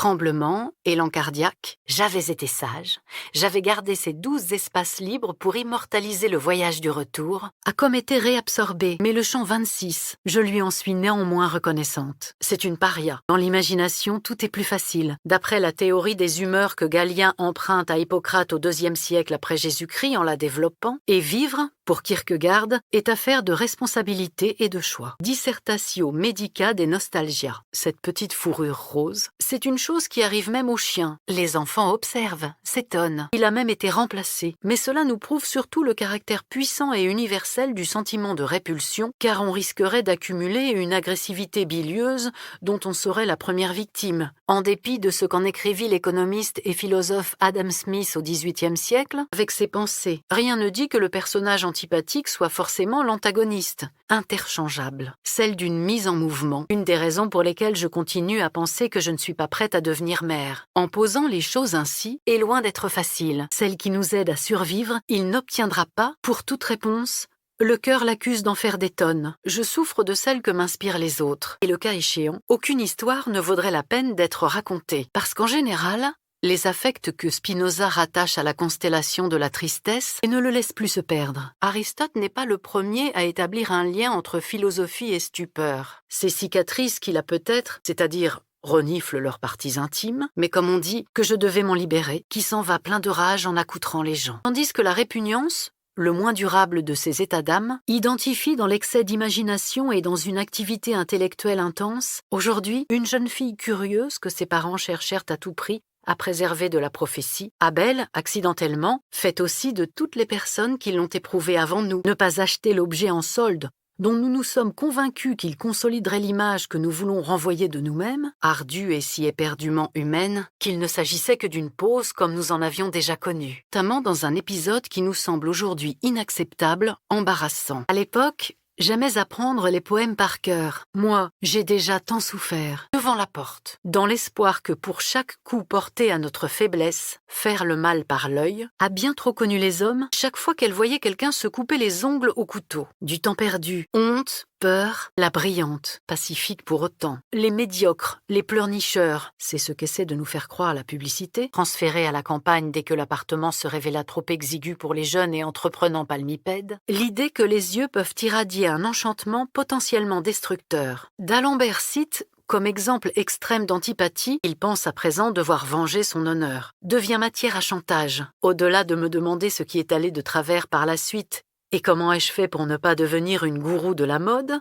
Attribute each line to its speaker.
Speaker 1: tremblement, élan cardiaque, j'avais été sage, j'avais gardé ces 12 espaces libres pour immortaliser le voyage du retour, a comme été réabsorbé, mais le champ 26, je lui en suis néanmoins reconnaissante. C'est une paria. Dans l'imagination, tout est plus facile. D'après la théorie des humeurs que Galien emprunte à Hippocrate au IIe siècle après Jésus-Christ en la développant, et vivre, pour Kierkegaard, est affaire de responsabilité et de choix. Dissertatio medica des nostalgia. Cette petite fourrure rose, c'est une chose qui arrive même aux chiens. Les enfants observent, s'étonnent. Il a même été remplacé. Mais cela nous prouve surtout le caractère puissant et universel du sentiment de répulsion, car on risquerait d'accumuler une agressivité bilieuse dont on serait la première victime. En dépit de ce qu'en écrivit l'économiste et philosophe Adam Smith au XVIIIe siècle, avec ses pensées, rien ne dit que le personnage antipathique soit forcément l'antagoniste, interchangeable, celle d'une mise en mouvement, une des raisons pour lesquelles je continue à penser que je ne suis pas prête à devenir mère. En posant les choses ainsi, est loin d'être facile. Celle qui nous aide à survivre, il n'obtiendra pas, pour toute réponse, le cœur l'accuse d'en faire des tonnes. Je souffre de celle que m'inspirent les autres. Et le cas échéant, aucune histoire ne vaudrait la peine d'être racontée. Parce qu'en général, les affects que Spinoza rattache à la constellation de la tristesse et ne le laisse plus se perdre. Aristote n'est pas le premier à établir un lien entre philosophie et stupeur. Ces cicatrices qu'il a peut-être, c'est-à-dire renifle leurs parties intimes, mais comme on dit, que je devais m'en libérer, qui s'en va plein de rage en accoutrant les gens. Tandis que la répugnance, le moins durable de ces états d'âme, identifie dans l'excès d'imagination et dans une activité intellectuelle intense, aujourd'hui, une jeune fille curieuse que ses parents cherchèrent à tout prix à préserver de la prophétie. Abel, accidentellement, fait aussi de toutes les personnes qui l'ont éprouvé avant nous. Ne pas acheter l'objet en solde, dont nous nous sommes convaincus qu'il consoliderait l'image que nous voulons renvoyer de nous-mêmes, ardue et si éperdument humaine, qu'il ne s'agissait que d'une pause comme nous en avions déjà connu, notamment dans un épisode qui nous semble aujourd'hui inacceptable, embarrassant. À l'époque, j'aimais apprendre les poèmes par cœur. Moi, j'ai déjà tant souffert. Devant la porte, dans l'espoir que pour chaque coup porté à notre faiblesse, faire le mal par l'œil, a bien trop connu les hommes chaque fois qu'elle voyait quelqu'un se couper les ongles au couteau. Du temps perdu, honte, peur, la brillante, pacifique pour autant, les médiocres, les pleurnicheurs, c'est ce qu'essaie de nous faire croire la publicité, transférés à la campagne dès que l'appartement se révéla trop exigu pour les jeunes et entreprenants palmipèdes, l'idée que les yeux peuvent irradier un enchantement potentiellement destructeur. D'Alembert cite comme exemple extrême d'antipathie, il pense à présent devoir venger son honneur, devient matière à chantage. Au-delà de me demander ce qui est allé de travers par la suite, et comment ai-je fait pour ne pas devenir une gourou de la mode,